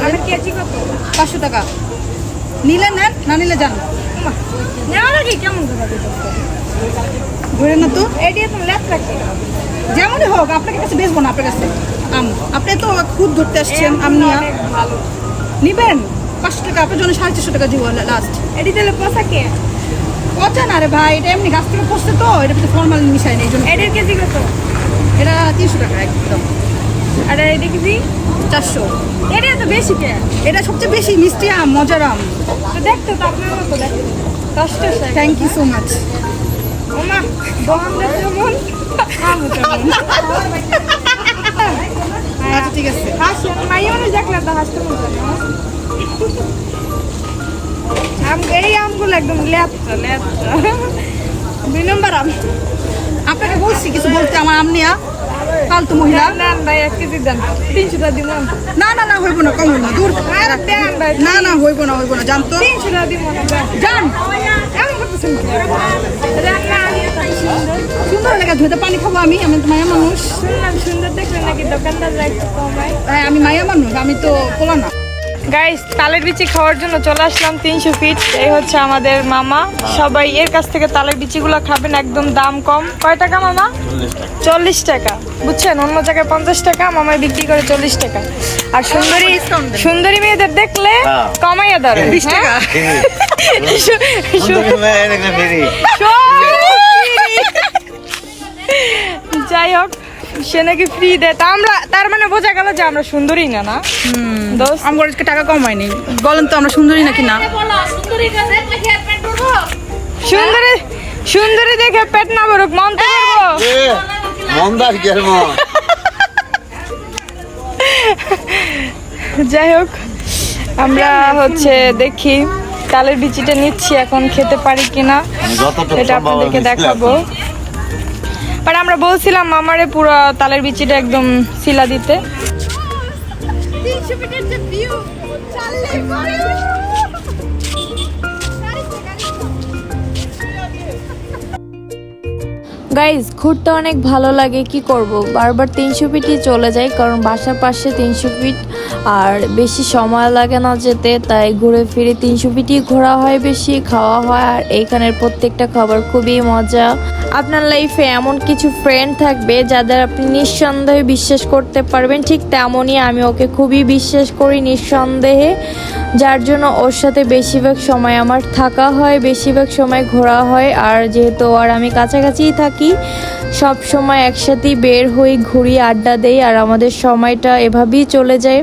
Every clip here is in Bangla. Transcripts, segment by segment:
আমি কেজি কত? 500 টাকা। নিলে নেন, না নিলে যান। নেওয়ার আগে কেমন কথা দিতে? ধরে না তো, এই দিয়ে তুমি লেট রাখি। যেমনই হোক আপনার কাছে বেচবো না, আপনার কাছে আম। আপনি তো খুদ ধরতে আসছেন, আম নিয়ে অনেক ভালো। নিবেন 500 টাকা, আপনার জন্য 450 টাকা দিব লাস্ট। এটি তাহলে পচা কে? পচা না রে ভাই, এটা এমনি গাছ থেকে পড়ছে তো, এটা ভিতরে ফরমালিন মিশাই না, এই জন্য। এটির কেজি কত? এটা 300 টাকা একদম। আর এটি কেজি 400। এটা তো বেশি কে? এটা সবচেয়ে বেশি মিষ্টি আম, মজার আম। তো দেখতে তো আপনার মতো দেখতে কষ্ট। Thank you so much. ওমা বন্ধে যেমন আমও তেমন। আচ্ছা ঠিক আছে। হাসি মাইয়া মানুষ দেখলে তো হাসতে মন চায় না। এই আমগুলো একদম লেপটা লেপটা। 2 নম্বর আম। আপনাকে বলছি কিছু বলতে, আমার আম নিয়া ফালতু মহিলা। নেন ভাই 1 কেজি দেন, 300 টাকা দিব। না না না, হইব না, কম হইব না, দূর। দেন ভাই, না না, হইব না, হইব না, জান তো। 300 টাকা দিব না। জান এমন করতেছেন কি? রান্না আনিয়ে তাই সুন্দর। সুন্দর লেগে ধুতে পানি খাবো আমি, আমি তো মায়া মানুষ। শুনলাম সুন্দর দেখলে নাকি দোকানদার একটু কমায়। হ্যাঁ, আমি মায়া মানুষ, আমি তো পোলা না। গাইস, তালের বিচি খাওয়ার জন্য চলে আসলাম 300 ফিট। এই হচ্ছে আমাদের মামা। সবাই এর কাছ থেকে তালের বিচিগুলো খাবেন, একদম দাম কম। কয় টাকা মামা? 40 টাকা। বুঝছেন, অন্য জায়গায় 50 টাকা, মামায় বিক্রি করে 40 টাকা। আর সুন্দরী মেয়েদের দেখলে কমাইয়া ধরে 20 টাকা। যাই হোক, সে নাকি ফ্রি দেয়, তা আমরা তার মানে বোঝা গেল যে আমরা সুন্দরী না। না দোস্ত, আমার টাকা কমায়নি, বলেন তো আমরা সুন্দরী নাকি না? সুন্দরী সুন্দরী দেখে পেট না ভরুক, মন তো করবো। যাই হোক, আমরা হচ্ছে দেখি তালের বিচিটা নিচ্ছি, এখন খেতে পারি কিনা এটা আপনাদেরকে দেখাবো। আর আমরা বলছিলাম মামারে পুরো তালের বিচিটা একদম শিলা দিতে। গাইজ, ঘুরতে অনেক ভালো লাগে, কি করব, বারবার 300 ফিটই চলে যাই, কারণ বাসার পাশে 300 ফিট আর বেশি সময় লাগে না যেতে, তাই ঘুরে ফিরে 300 ফিটই ঘোরা হয়, বেশি খাওয়া হয়। আর এইখানের প্রত্যেকটা খাবার খুবই মজা। আপনার লাইফে এমন কিছু ফ্রেন্ড থাকবে যাদের আপনি নিঃসন্দেহে বিশ্বাস করতে পারবেন, ঠিক তেমনই আমি ওকে খুবই বিশ্বাস করি নিঃসন্দেহে, যার জন্য ওর সাথে বেশিরভাগ সময় আমার থাকা হয়, বেশিরভাগ সময় ঘোরা হয়। আর যেহেতু আর আমি কাছাকাছিই থাকি, সব সময় একসাথেই বের হই, ঘুরি, আড্ডা দেই, আর আমাদের সময়টা এভাবেই চলে যায়।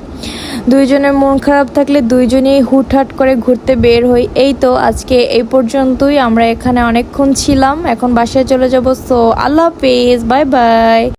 দুইজনের মন খারাপ থাকলে দুইজনেই হুটহাট করে ঘুরতে বের হই। এই তো আজকে এই পর্যন্তই, আমরা এখানে অনেকক্ষণ ছিলাম, এখন বাসায় চলে যাবো। সো আল্লাহ হাফেজ, বাই বাই।